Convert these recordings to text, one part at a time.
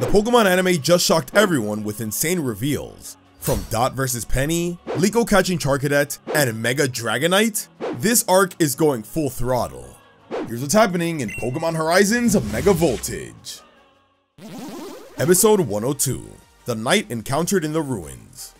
The Pokemon anime just shocked everyone with insane reveals. From Dot vs Penny, Liko catching Charcadet, and Mega Dragonite, this arc is going full throttle. Here's what's happening in Pokemon Horizons Mega Voltage. Episode 102, The Night Encountered in the Ruins.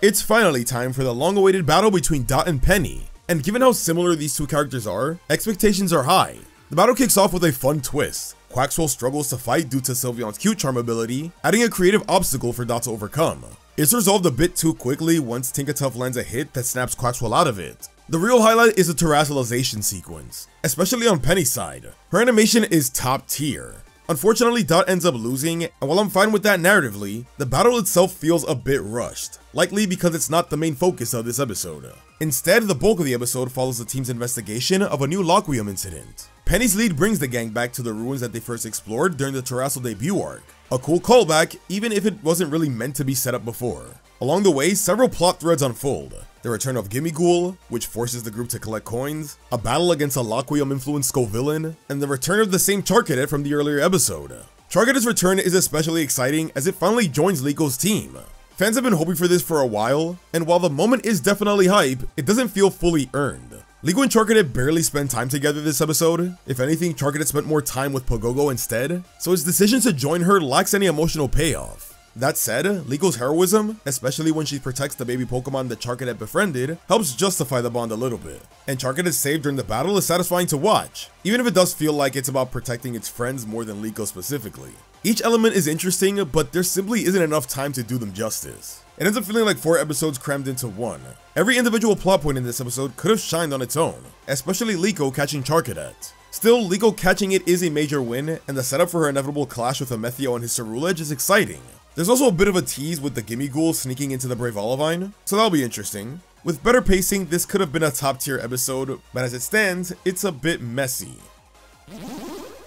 It's finally time for the long-awaited battle between Dot and Penny, and given how similar these two characters are, expectations are high. The battle kicks off with a fun twist. Quaxwell struggles to fight due to Sylveon's cute charm ability, adding a creative obstacle for Dot to overcome. It's resolved a bit too quickly once Tinkaton lands a hit that snaps Quaxwell out of it. The real highlight is the terrestrialization sequence, especially on Penny's side. Her animation is top tier. Unfortunately, Dot ends up losing, and while I'm fine with that narratively, the battle itself feels a bit rushed, likely because it's not the main focus of this episode. Instead, the bulk of the episode follows the team's investigation of a new Laquium incident. Penny's lead brings the gang back to the ruins that they first explored during the Terrasal debut arc. A cool callback, even if it wasn't really meant to be set up before. Along the way, several plot threads unfold. The return of Gimmighoul, which forces the group to collect coins, a battle against a Laquium-influenced Scovillain, and the return of the same Charcadet from the earlier episode. Charcadet's return is especially exciting as it finally joins Liko's team. Fans have been hoping for this for a while, and while the moment is definitely hype, it doesn't feel fully earned. Liko and Charcadet barely spend time together this episode. If anything, Charcadet spent more time with Pogogo instead, so his decision to join her lacks any emotional payoff. That said, Liko's heroism, especially when she protects the baby Pokemon that Charcadet befriended, helps justify the bond a little bit. And Charcadet's save during the battle is satisfying to watch, even if it does feel like it's about protecting its friends more than Liko specifically. Each element is interesting, but there simply isn't enough time to do them justice. It ends up feeling like 4 episodes crammed into one. Every individual plot point in this episode could have shined on its own, especially Liko catching Charcadet. Still, Liko catching it is a major win, and the setup for her inevitable clash with Amethio and his Ceruledge is exciting. There's also a bit of a tease with the Gimmighoul sneaking into the Brave Olivine, so that'll be interesting. With better pacing, this could have been a top tier episode, but as it stands, it's a bit messy.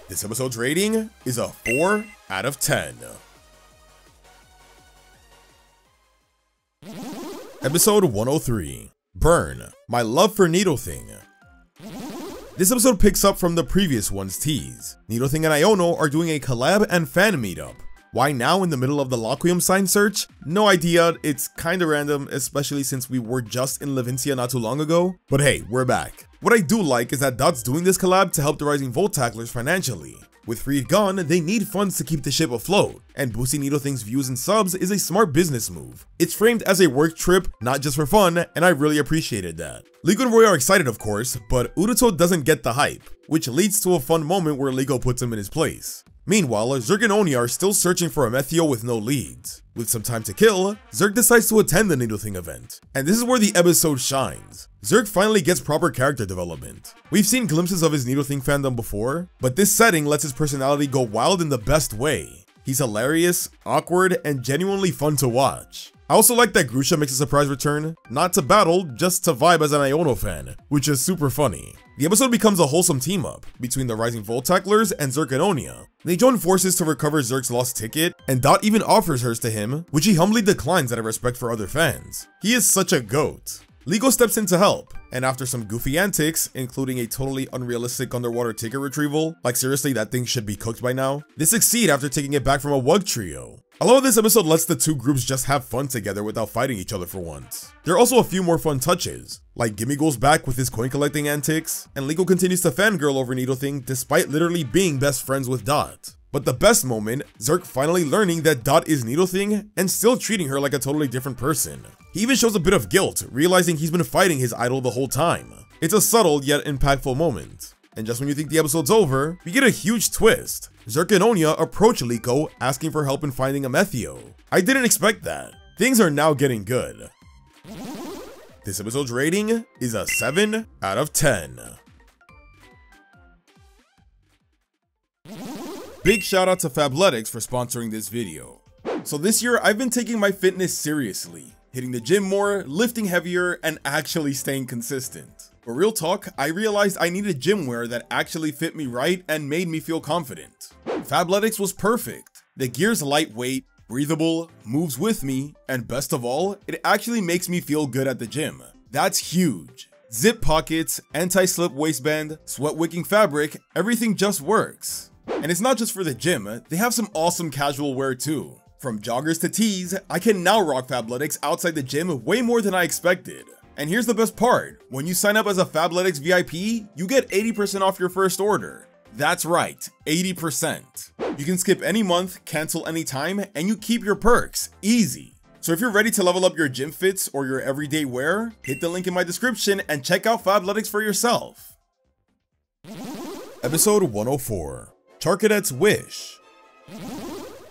This episode's rating is a 4 out of 10. Episode 103, Burn, My Love for Nidothing. This episode picks up from the previous one's tease. Nidothing and Iono are doing a collab and fan meetup. Why now in the middle of the Laquium sign search? No idea, it's kinda random, especially since we were just in Levincia not too long ago. But hey, we're back. What I do like is that Dot's doing this collab to help the rising Volt tacklers financially. With Freed gone, they need funds to keep the ship afloat, and boosting Nidothing's views and subs is a smart business move. It's framed as a work trip, not just for fun, and I really appreciated that. Liko and Roy are excited of course, but Uruto doesn't get the hype, which leads to a fun moment where Liko puts him in his place. Meanwhile, Zerg and Oni are still searching for Amethio with no leads. With some time to kill, Zerg decides to attend the Nidothing event, and this is where the episode shines. Zerg finally gets proper character development. We've seen glimpses of his Nidothing fandom before, but this setting lets his personality go wild in the best way. He's hilarious, awkward, and genuinely fun to watch. I also like that Grusha makes a surprise return, not to battle, just to vibe as an Iono fan, which is super funny. The episode becomes a wholesome team-up between the rising Volt tacklers and Zerg and Onia. They join forces to recover Zerg's lost ticket, and Dot even offers hers to him, which he humbly declines out of respect for other fans. He is such a goat. Liko steps in to help, and after some goofy antics, including a totally unrealistic underwater ticket retrieval, like seriously that thing should be cooked by now, they succeed after taking it back from a Wug trio. I love this episode lets the two groups just have fun together without fighting each other for once. There are also a few more fun touches, like Gimmighoul's back with his coin collecting antics, and Liko continues to fangirl over Nidothing despite literally being best friends with Dot. But the best moment, Zerg finally learning that Dot is Nidothing and still treating her like a totally different person. He even shows a bit of guilt, realizing he's been fighting his idol the whole time. It's a subtle yet impactful moment. And just when you think the episode's over, we get a huge twist. Zerg and Onia approach Liko, asking for help in finding Amethio. I didn't expect that. Things are now getting good. This episode's rating is a 7 out of 10. Big shout out to Fabletics for sponsoring this video. So this year, I've been taking my fitness seriously, hitting the gym more, lifting heavier, and actually staying consistent. But real talk, I realized I needed gym wear that actually fit me right and made me feel confident. Fabletics was perfect. The gear's lightweight, breathable, moves with me, and best of all, it actually makes me feel good at the gym. That's huge. Zip pockets, anti-slip waistband, sweat-wicking fabric, everything just works. And it's not just for the gym, they have some awesome casual wear too. From joggers to tees, I can now rock Fabletics outside the gym way more than I expected. And here's the best part, when you sign up as a Fabletics VIP, you get 80% off your first order. That's right, 80%. You can skip any month, cancel anytime, and you keep your perks, easy. So if you're ready to level up your gym fits or your everyday wear, hit the link in my description and check out Fabletics for yourself. Episode 104, Charcadet's Wish.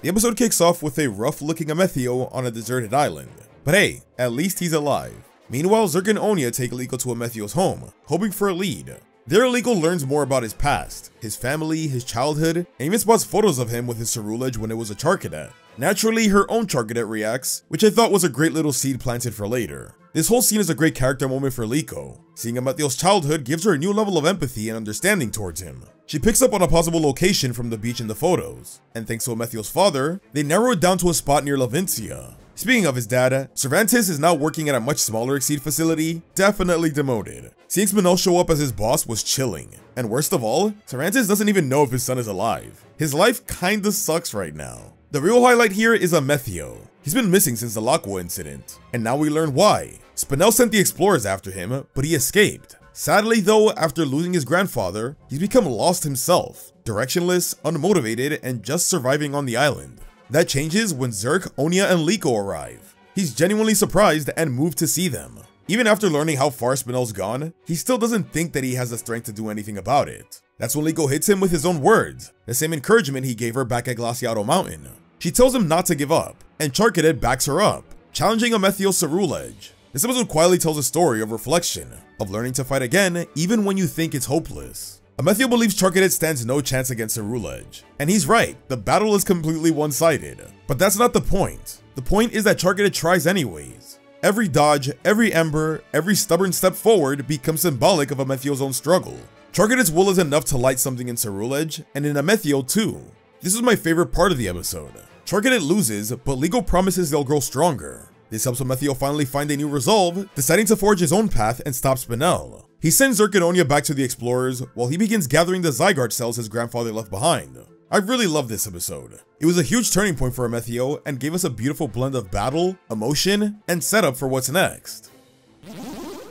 The episode kicks off with a rough-looking Amethio on a deserted island. But hey, at least he's alive. Meanwhile, Zerk and Onya take Liko to Amethio's home, hoping for a lead. There, Liko learns more about his past, his family, his childhood, and even spots photos of him with his Cerulege when it was a Charcadet. Naturally, her own Charcadet reacts, which I thought was a great little seed planted for later. This whole scene is a great character moment for Liko. Seeing Amethio's childhood gives her a new level of empathy and understanding towards him. She picks up on a possible location from the beach in the photos, and thanks to Amethio's father, they narrow it down to a spot near Lavincia. Speaking of his dad, Cervantes is now working at a much smaller Exceed facility, definitely demoted. Seeing Spinel show up as his boss was chilling. And worst of all, Cervantes doesn't even know if his son is alive. His life kinda sucks right now. The real highlight here is Amethio. He's been missing since the Laquium incident, and now we learn why. Spinel sent the explorers after him, but he escaped. Sadly though, after losing his grandfather, he's become lost himself, directionless, unmotivated, and just surviving on the island. That changes when Zerk, Onya, and Liko arrive. He's genuinely surprised and moved to see them. Even after learning how far Spinel's gone, he still doesn't think that he has the strength to do anything about it. That's when Liko hits him with his own words, the same encouragement he gave her back at Glaciado Mountain. She tells him not to give up, and Charcadet backs her up, challenging Amethio's Cerulege. This episode quietly tells a story of reflection, of learning to fight again even when you think it's hopeless. Amethio believes Charcadet stands no chance against Cerulege, and he's right, the battle is completely one-sided. But that's not the point. The point is that Charcadet tries anyways. Every dodge, every ember, every stubborn step forward becomes symbolic of Amethio's own struggle. Charcadet's will is enough to light something in Cerulege, and in Amethio too. This is my favorite part of the episode. Charcadet loses, but Liko promises they'll grow stronger. This helps Amethio finally find a new resolve, deciding to forge his own path and stop Spinel. He sends Zerk and Onya back to the explorers, while he begins gathering the Zygarde cells his grandfather left behind. I really love this episode. It was a huge turning point for Amethio and gave us a beautiful blend of battle, emotion, and setup for what's next.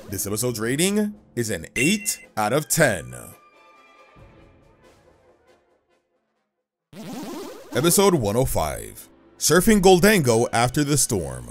This episode's rating is an 8 out of 10. Episode 105, Surfing Gholdengo After the Storm.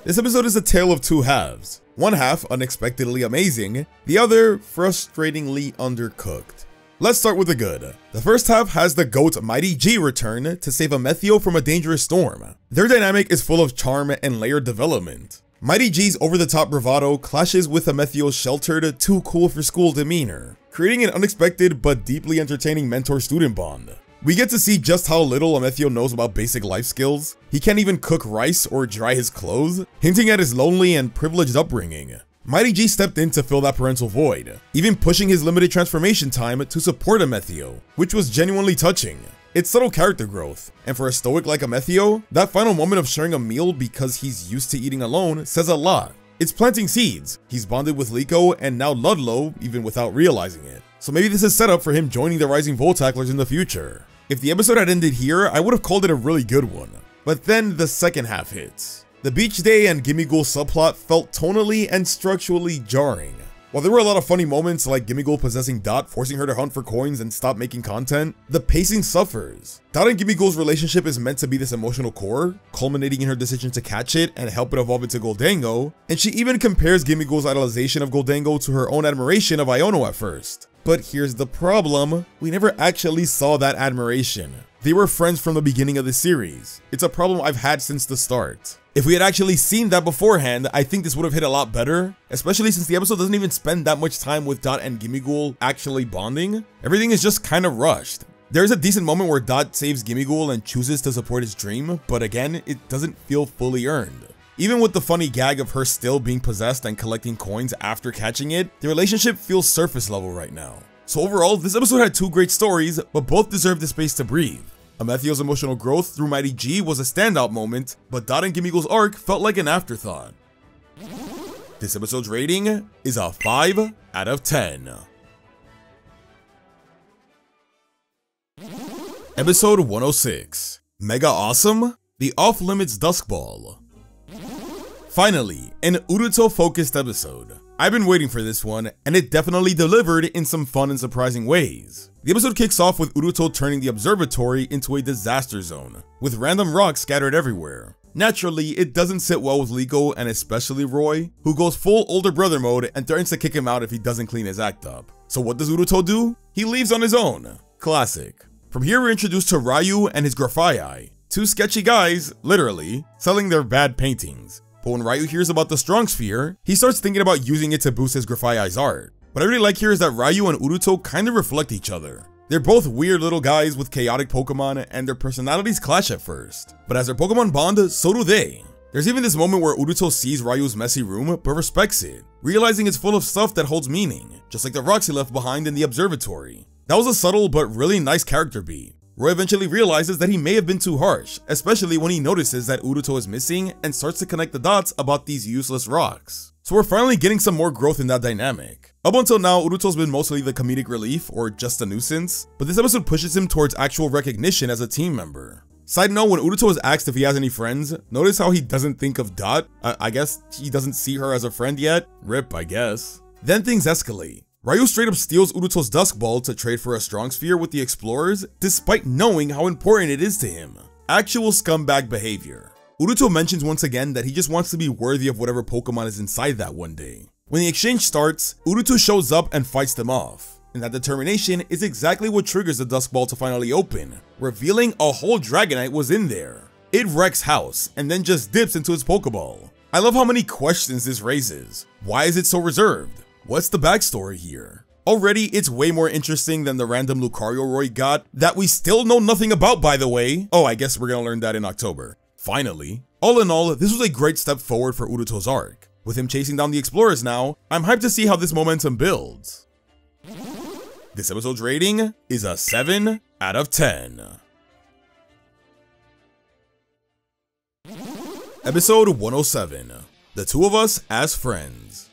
This episode is a tale of two halves. One half unexpectedly amazing, the other frustratingly undercooked. Let's start with the good. The first half has the GOAT Mighty G return to save Amethio from a dangerous storm. Their dynamic is full of charm and layered development. Mighty G's over-the-top bravado clashes with Amethio's sheltered, too cool for school demeanor, creating an unexpected but deeply entertaining mentor-student bond. We get to see just how little Amethio knows about basic life skills. He can't even cook rice or dry his clothes, hinting at his lonely and privileged upbringing. Mighty G stepped in to fill that parental void, even pushing his limited transformation time to support Amethio, which was genuinely touching. It's subtle character growth, and for a stoic like Amethio, that final moment of sharing a meal because he's used to eating alone says a lot. It's planting seeds. He's bonded with Liko and now Ludlow even without realizing it. So maybe this is set up for him joining the Rising Voltacklers in the future. If the episode had ended here, I would have called it a really good one. But then the second half hits. The Beach Day and Gimmighoul subplot felt tonally and structurally jarring. While there were a lot of funny moments like Gimmighoul possessing Dot, forcing her to hunt for coins and stop making content, the pacing suffers. Dot and Gimmighoul's relationship is meant to be this emotional core, culminating in her decision to catch it and help it evolve into Gholdengo, and she even compares Gimmighoul's idolization of Gholdengo to her own admiration of Iono at first. But here's the problem, we never actually saw that admiration. They were friends from the beginning of the series. It's a problem I've had since the start. If we had actually seen that beforehand, I think this would have hit a lot better, especially since the episode doesn't even spend that much time with Dot and Gimmighoul actually bonding. Everything is just kind of rushed. There's a decent moment where Dot saves Gimmighoul and chooses to support his dream, but again, it doesn't feel fully earned. Even with the funny gag of her still being possessed and collecting coins after catching it, the relationship feels surface level right now. So overall, this episode had two great stories, but both deserve the space to breathe. Amethio's emotional growth through Mighty G was a standout moment, but Dot and Gimmighoul's arc felt like an afterthought. This episode's rating is a 5 out of 10. Episode 106, Mega Awesome? The Off-Limits Dusk Ball. Finally, an Uruto-focused episode. I've been waiting for this one, and it definitely delivered in some fun and surprising ways. The episode kicks off with Uruto turning the observatory into a disaster zone, with random rocks scattered everywhere. Naturally, it doesn't sit well with Liko and especially Roy, who goes full older brother mode and threatens to kick him out if he doesn't clean his act up. So what does Uruto do? He leaves on his own. Classic. From here we're introduced to Ryu and his Graphii, two sketchy guys, literally, selling their bad paintings. But when Ryu hears about the Strong Sphere, he starts thinking about using it to boost his Graphii's art. What I really like here is that Ryu and Uruto kinda reflect each other. They're both weird little guys with chaotic Pokemon, and their personalities clash at first. But as their Pokemon bond, so do they. There's even this moment where Uruto sees Ryu's messy room, but respects it, realizing it's full of stuff that holds meaning, just like the rocks he left behind in the observatory. That was a subtle but really nice character beat. Roy eventually realizes that he may have been too harsh, especially when he notices that Uruto is missing and starts to connect the dots about these useless rocks. So we're finally getting some more growth in that dynamic. Up until now, Uruto's been mostly the comedic relief or just a nuisance, but this episode pushes him towards actual recognition as a team member. Side note, when Uruto is asked if he has any friends, notice how he doesn't think of Dot. I guess he doesn't see her as a friend yet. Rip, I guess. Then things escalate. Ryu straight up steals Uruto's Dusk Ball to trade for a Strong Sphere with the explorers, despite knowing how important it is to him. Actual scumbag behavior. Uruto mentions once again that he just wants to be worthy of whatever Pokemon is inside that one day. When the exchange starts, Uruto shows up and fights them off. And that determination is exactly what triggers the Dusk Ball to finally open, revealing a whole Dragonite was in there. It wrecks house, and then just dips into its Pokeball. I love how many questions this raises. Why is it so reserved? What's the backstory here? Already, it's way more interesting than the random Lucario Roy got, that we still know nothing about, by the way. Oh, I guess we're gonna learn that in October. Finally. All in all, this was a great step forward for Uruto's arc. With him chasing down the explorers now, I'm hyped to see how this momentum builds. This episode's rating is a 7 out of 10. Episode 107, The Two of Us as Friends.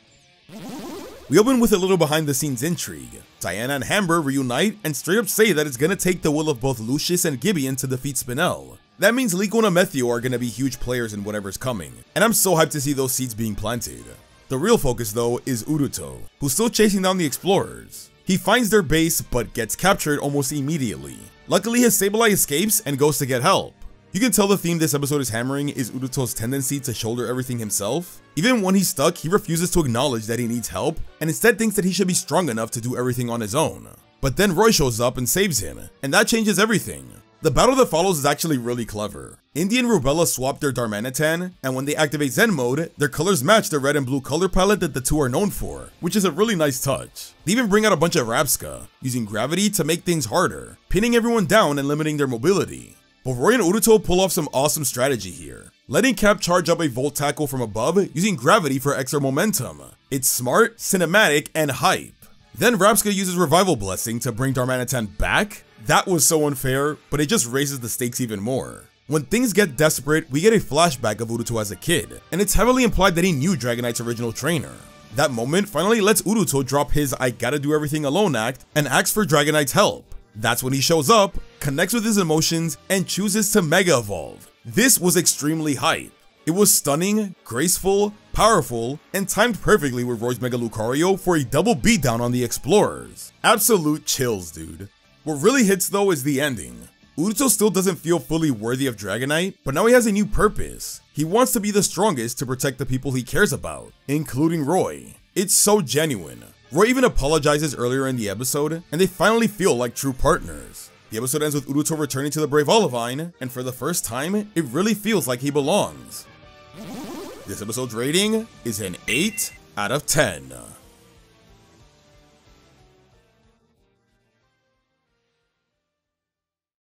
We open with a little behind the scenes intrigue. Diana and Hamber reunite and straight up say that it's gonna take the will of both Lucius and Gibbon to defeat Spinel. That means Liko and Amethio are gonna be huge players in whatever's coming, and I'm so hyped to see those seeds being planted. The real focus though is Uruto, who's still chasing down the explorers. He finds their base but gets captured almost immediately. Luckily his Sableye escapes and goes to get help. You can tell the theme this episode is hammering is Uruto's tendency to shoulder everything himself. Even when he's stuck, he refuses to acknowledge that he needs help, and instead thinks that he should be strong enough to do everything on his own. But then Roy shows up and saves him, and that changes everything. The battle that follows is actually really clever. Indy and Rubella swap their Darmanitan, and when they activate Zen mode, their colors match the red and blue color palette that the two are known for, which is a really nice touch. They even bring out a bunch of Rapska, using gravity to make things harder, pinning everyone down and limiting their mobility. But Roy and Uruto pull off some awesome strategy here, letting Cap charge up a Volt Tackle from above using gravity for extra momentum. It's smart, cinematic, and hype. Then Rapska uses Revival Blessing to bring Darmanitan back. That was so unfair, but it just raises the stakes even more. When things get desperate, we get a flashback of Uruto as a kid, and it's heavily implied that he knew Dragonite's original trainer. That moment finally lets Uruto drop his I gotta do everything alone act and asks for Dragonite's help. That's when he shows up, connects with his emotions, and chooses to Mega Evolve. This was extremely hype. It was stunning, graceful, powerful, and timed perfectly with Roy's Mega Lucario for a double beatdown on the explorers. Absolute chills, dude. What really hits though is the ending. Uruto still doesn't feel fully worthy of Dragonite, but now he has a new purpose. He wants to be the strongest to protect the people he cares about, including Roy. It's so genuine. Roy even apologizes earlier in the episode, and they finally feel like true partners. The episode ends with Uruto returning to the Brave Olivine, and for the first time, it really feels like he belongs. This episode's rating is an 8 out of 10.